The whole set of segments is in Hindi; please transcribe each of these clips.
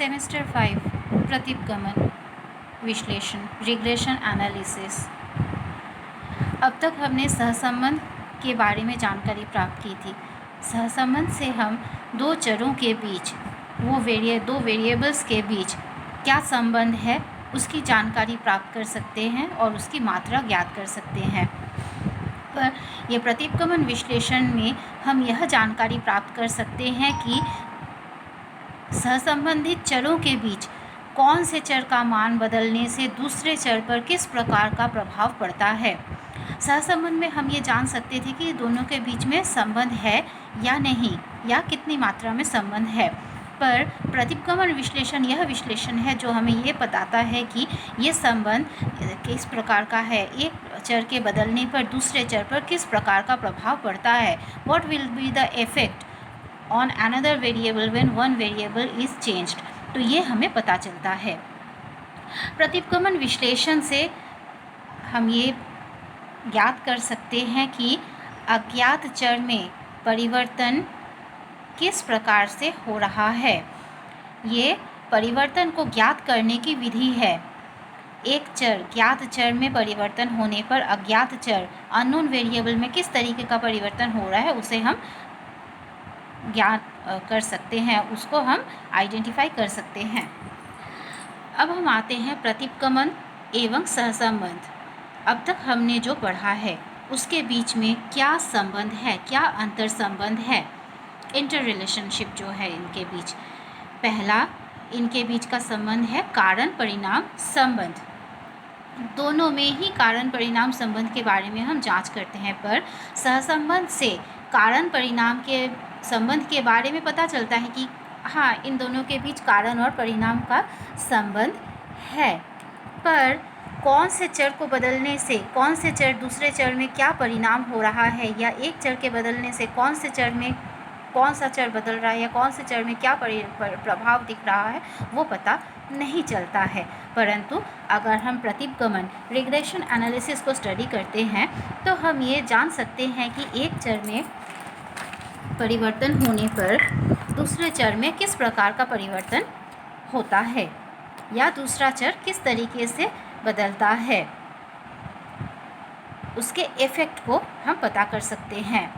सेमेस्टर 5 प्रतिगमन विश्लेषण रिग्रेशन एनालिसिस। अब तक हमने सहसंबंध के बारे में जानकारी प्राप्त की थी। सहसंबंध से हम दो चरों के बीच दो वेरिएबल्स के बीच क्या संबंध है उसकी जानकारी प्राप्त कर सकते हैं और उसकी मात्रा ज्ञात कर सकते हैं। पर यह प्रतिगमन विश्लेषण में हम यह जानकारी प्राप्त कर सकते हैं कि सहसंबंधित चरों के बीच कौन से चर का मान बदलने से दूसरे चर पर किस प्रकार का प्रभाव पड़ता है। सहसंबंध में हम ये जान सकते थे कि दोनों के बीच में संबंध है या नहीं, या कितनी मात्रा में संबंध है। पर प्रतिगमन विश्लेषण यह विश्लेषण है जो हमें ये बताता है कि ये संबंध किस प्रकार का है, एक चर के बदलने पर दूसरे चर पर किस प्रकार का प्रभाव पड़ता है। What will be the effect on another variable when one variable is changed। तो ये हमें पता चलता है। प्रतिगमन विश्लेषण से हम ये ज्ञात कर सकते हैं कि अज्ञात चर में परिवर्तन किस प्रकार से हो रहा है। ये परिवर्तन को ज्ञात करने की विधि है। एक चर ज्ञात चर में परिवर्तन होने पर अज्ञात चर अननोन वेरिएबल में किस तरीके का परिवर्तन हो रहा है उसे हम ज्ञात कर सकते हैं, उसको हम आइडेंटिफाई कर सकते हैं। अब हम आते हैं प्रतिगमन एवं सहसंबंध। अब तक हमने जो पढ़ा है उसके बीच में क्या संबंध है, क्या अंतर संबंध है, इंटर रिलेशनशिप जो है इनके बीच। पहला इनके बीच का संबंध है कारण परिणाम संबंध। दोनों में ही कारण परिणाम संबंध के बारे में हम जांच करते हैं, पर सहसंबंध से कारण परिणाम के संबंध के बारे में पता चलता है कि हाँ, इन दोनों के बीच कारण और परिणाम का संबंध है। पर कौन से चर को बदलने से कौन से चर दूसरे चर में क्या परिणाम हो रहा है, या एक चर के बदलने से कौन से चर में कौन सा चर बदल रहा है, या कौन से चर में क्या प्रभाव दिख रहा है, वो पता नहीं चलता है। परंतु अगर हम प्रतिगमन रिग्रेशन एनालिसिस को स्टडी करते हैं तो हम ये जान सकते हैं कि एक चर में परिवर्तन होने पर दूसरे चर में किस प्रकार का परिवर्तन होता है, या दूसरा चर किस तरीके से बदलता है। उसके इफ़ेक्ट को हम पता कर सकते हैं।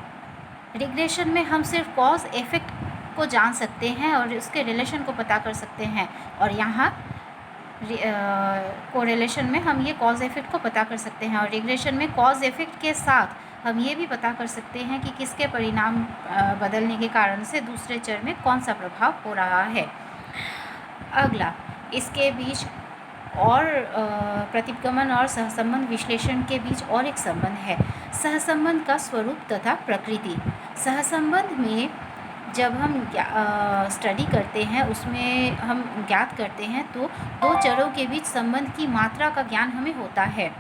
रिग्रेशन में हम सिर्फ कॉज इफ़ेक्ट को जान सकते हैं और उसके रिलेशन को पता कर सकते हैं, और यहाँ कोरिलेशन में हम ये कॉज इफ़ेक्ट को पता कर सकते हैं, और रिग्रेशन में कॉज इफ़ेक्ट के साथ हम ये भी पता कर सकते हैं कि किसके परिणाम बदलने के कारण से दूसरे चर में कौन सा प्रभाव हो रहा है। अगला इसके बीच और प्रतिगमन और सहसंबंध विश्लेषण के बीच और एक संबंध है, सहसंबंध का स्वरूप तथा प्रकृति। सहसंबंध में जब हम स्टडी करते हैं उसमें हम ज्ञात करते हैं तो दो चरों के बीच संबंध की मात्रा का ज्ञान हमें होता है।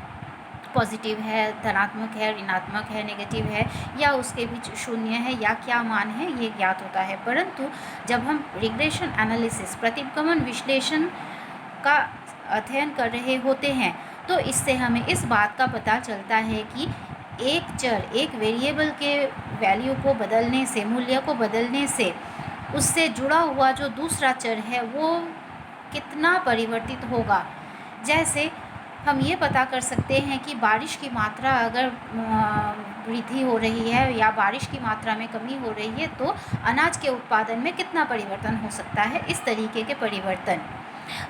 पॉजिटिव है, धनात्मक है, ऋणात्मक है, नेगेटिव है, या उसके बीच शून्य है, या क्या मान है, ये ज्ञात होता है। परंतु जब हम रिग्रेशन एनालिसिस प्रतिगमन विश्लेषण का अध्ययन कर रहे होते हैं तो इससे हमें इस बात का पता चलता है कि एक चर एक वेरिएबल के वैल्यू को बदलने से, मूल्य को बदलने से उससे जुड़ा हुआ जो दूसरा चर है वो कितना परिवर्तित होगा। जैसे हम ये पता कर सकते हैं कि बारिश की मात्रा अगर वृद्धि हो रही है या बारिश की मात्रा में कमी हो रही है तो अनाज के उत्पादन में कितना परिवर्तन हो सकता है, इस तरीके के परिवर्तन।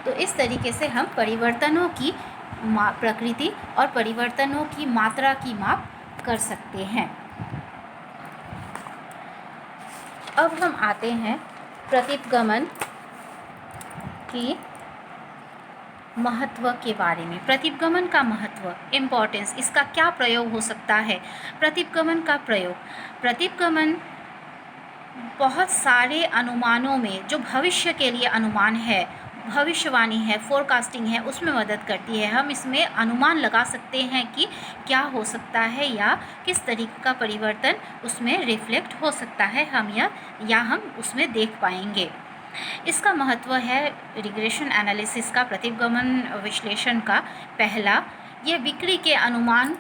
तो इस तरीके से हम परिवर्तनों की प्रकृति और परिवर्तनों की मात्रा की माप कर सकते हैं। अब हम आते हैं प्रतिगमन की महत्व के बारे में। प्रतिगमन का महत्व, इम्पोर्टेंस, इसका क्या प्रयोग हो सकता है। प्रतिगमन का प्रयोग, प्रतिगमन बहुत सारे अनुमानों में जो भविष्य के लिए अनुमान है, भविष्यवाणी है, फोरकास्टिंग है, उसमें मदद करती है। हम इसमें अनुमान लगा सकते हैं कि क्या हो सकता है या किस तरीके का परिवर्तन उसमें रिफ्लेक्ट हो सकता है, हम उसमें देख पाएंगे। इसका महत्व है रिग्रेशन एनालिसिस का, प्रतिगमन विश्लेषण का। पहला, ये बिक्री के अनुमान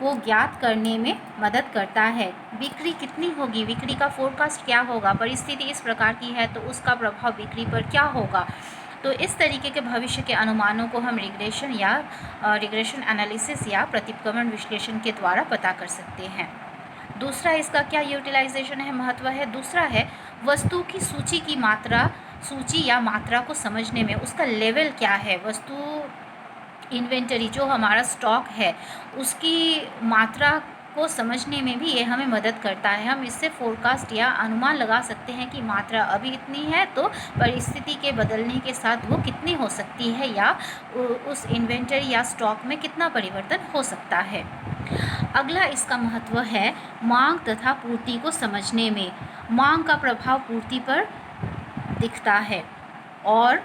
को ज्ञात करने में मदद करता है। बिक्री कितनी होगी, बिक्री का फोरकास्ट क्या होगा, परिस्थिति इस प्रकार की है तो उसका प्रभाव बिक्री पर क्या होगा। तो इस तरीके के भविष्य के अनुमानों को हम रिग्रेशन एनालिसिस या प्रतिगमन विश्लेषण के द्वारा पता कर सकते हैं। दूसरा इसका क्या यूटिलाइजेशन है, महत्व है। दूसरा है वस्तु की सूची या मात्रा को समझने में उसका लेवल क्या है। वस्तु इन्वेंटरी जो हमारा स्टॉक है उसकी मात्रा को समझने में भी ये हमें मदद करता है। हम इससे फोरकास्ट या अनुमान लगा सकते हैं कि मात्रा अभी इतनी है तो परिस्थिति के बदलने के साथ वो कितनी हो सकती है या उस इन्वेंटरी या स्टॉक में कितना परिवर्तन हो सकता है। अगला इसका महत्व है मांग तथा पूर्ति को समझने में। मांग का प्रभाव पूर्ति पर दिखता है और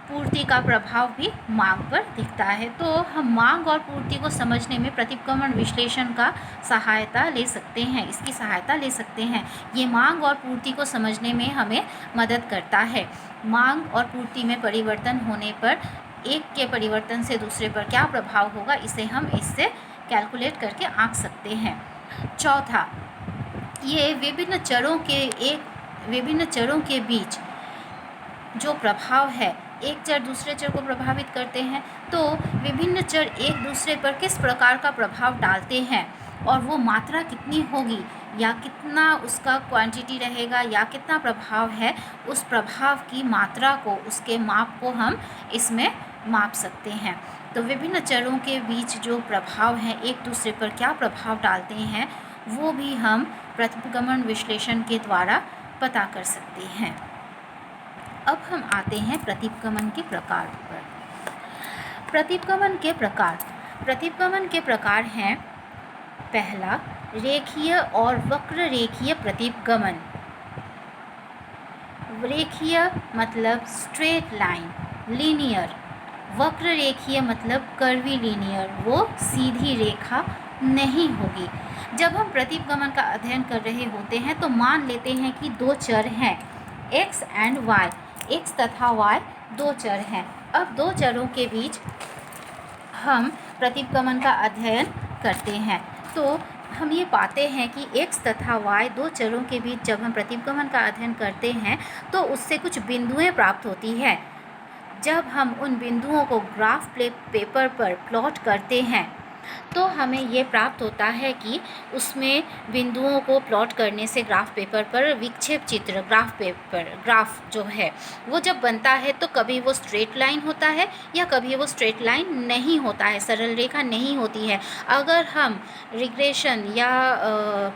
पूर्ति का प्रभाव भी मांग पर दिखता है। तो हम मांग और पूर्ति को समझने में प्रतिगमन विश्लेषण का सहायता ले सकते हैं, इसकी सहायता ले सकते हैं। ये मांग और पूर्ति को समझने में हमें मदद करता है। मांग और पूर्ति में परिवर्तन होने पर एक के परिवर्तन से दूसरे पर क्या प्रभाव होगा, इसे हम इससे कैलकुलेट करके आंक सकते हैं। चौथा, ये विभिन्न चरों के बीच जो प्रभाव है, एक चर दूसरे चर को प्रभावित करते हैं। तो विभिन्न चर एक दूसरे पर किस प्रकार का प्रभाव डालते हैं और वो मात्रा कितनी होगी या कितना उसका क्वांटिटी रहेगा या कितना प्रभाव है, उस प्रभाव की मात्रा को, उसके माप को हम इसमें माप सकते हैं। तो विभिन्न चरों के बीच जो प्रभाव हैं, एक दूसरे पर क्या प्रभाव डालते हैं, वो भी हम प्रतिगमन विश्लेषण के द्वारा पता कर सकते हैं। अब हम आते हैं प्रतिगमन के प्रकार पर। प्रतिगमन के प्रकार हैं, पहला रेखीय और वक्र रेखीय प्रतिगमन। रेखीय मतलब स्ट्रेट लाइन, लीनियर। वक्र रेखीय मतलब कर्वी लीनियर, वो सीधी रेखा नहीं होगी। जब हम प्रतिगमन का अध्ययन कर रहे होते हैं तो मान लेते हैं कि दो चर हैं, x एंड y, x तथा y दो चर हैं। अब दो चरों के बीच हम प्रतिगमन का अध्ययन करते हैं तो हम ये पाते हैं कि x तथा y दो चरों के बीच जब हम प्रतिगमन का अध्ययन करते हैं तो उससे कुछ बिंदुएं प्राप्त होती हैं। जब हम उन बिंदुओं को ग्राफ पेपर पर प्लॉट करते हैं तो हमें ये प्राप्त होता है कि उसमें बिंदुओं को प्लॉट करने से ग्राफ पेपर पर विक्षेप चित्र, ग्राफ जो है वो जब बनता है तो कभी वो स्ट्रेट लाइन होता है या कभी वो स्ट्रेट लाइन नहीं होता है, सरल रेखा नहीं होती है। अगर हम रिग्रेशन या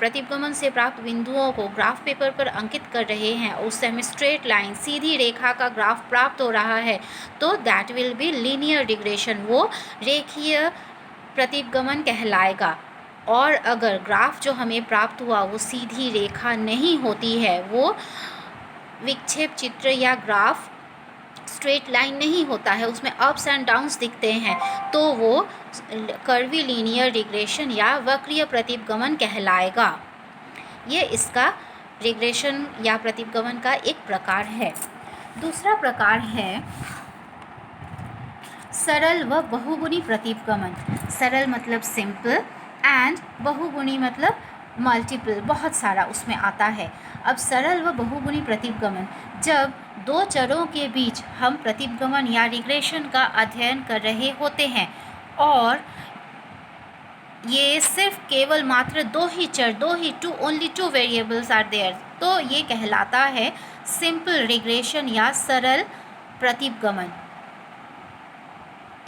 प्रतिगमन से प्राप्त बिंदुओं को ग्राफ पेपर पर अंकित कर रहे हैं, उससे हमें स्ट्रेट लाइन, सीधी रेखा का ग्राफ प्राप्त हो रहा है, तो that will be linear regression, वो रेखीय प्रतिगमन कहलाएगा। और अगर ग्राफ जो हमें प्राप्त हुआ वो सीधी रेखा नहीं होती है, वो विक्षेप चित्र या ग्राफ स्ट्रेट लाइन नहीं होता है, उसमें अप्स एंड डाउन्स दिखते हैं, तो वो कर्वी लीनियर रिग्रेशन या वक्रीय प्रतिगमन कहलाएगा। ये इसका रिग्रेशन या प्रतिगमन का एक प्रकार है। दूसरा प्रकार है सरल व बहुगुणी प्रतिगमन। सरल मतलब सिंपल एंड बहुगुणी मतलब मल्टीपल, बहुत सारा उसमें आता है। अब सरल व बहुगुणी प्रतिगमन, जब दो चरों के बीच हम प्रतिगमन या रिग्रेशन का अध्ययन कर रहे होते हैं और ये सिर्फ केवल मात्र only two variables are there, तो ये कहलाता है सिंपल रिग्रेशन या सरल प्रतिगमन।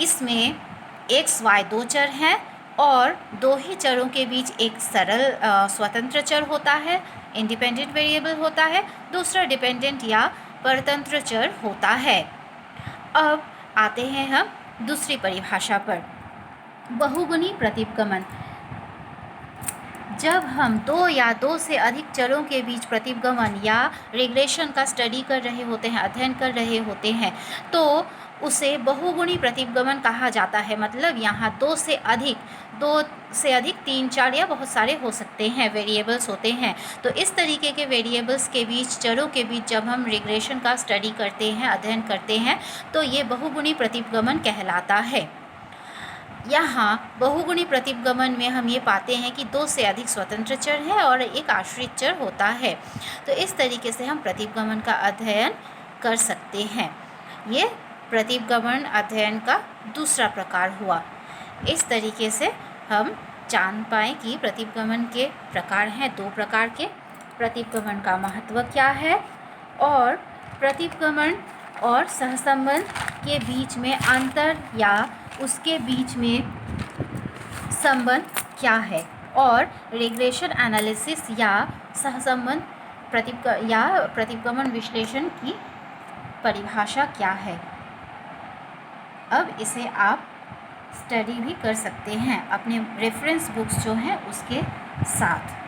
इसमें x, y दो चर हैं और दो ही चरों के बीच एक सरल स्वतंत्र चर होता है, इंडिपेंडेंट वेरिएबल होता है, दूसरा डिपेंडेंट या परतंत्र चर होता है। अब आते हैं हम दूसरी परिभाषा पर, बहुगुणी प्रतिगमन। जब हम दो या दो से अधिक चरों के बीच प्रतिगमन या रिग्रेशन का स्टडी कर रहे होते हैं, अध्ययन कर रहे होते हैं, तो उसे बहुगुणी प्रतिगमन कहा जाता है। मतलब यहाँ दो से अधिक, 3, 4 या बहुत सारे हो सकते हैं वेरिएबल्स होते हैं। तो इस तरीके के वेरिएबल्स के बीच, चरों के बीच जब हम रिग्रेशन का स्टडी करते हैं, अध्ययन करते हैं, तो ये बहुगुणी प्रतिगमन कहलाता है। यहाँ बहुगुणी प्रतिगमन में हम ये पाते हैं कि 2 से अधिक स्वतंत्र चर है और एक आश्रित चर होता है। तो इस तरीके से हम प्रतिगमन का अध्ययन कर सकते हैं। ये प्रतिगमन अध्ययन का दूसरा प्रकार हुआ। इस तरीके से हम जान पाए कि प्रतिगमन के प्रकार हैं, 2 प्रकार के। प्रतिगमन का महत्व क्या है और प्रतिगमन और सहसंबंध के बीच में अंतर या उसके बीच में संबंध क्या है, और रिग्रेशन एनालिसिस या सहसंबंध प्रतिगमन विश्लेषण की परिभाषा क्या है। अब इसे आप स्टडी भी कर सकते हैं अपने रेफरेंस बुक्स जो हैं उसके साथ।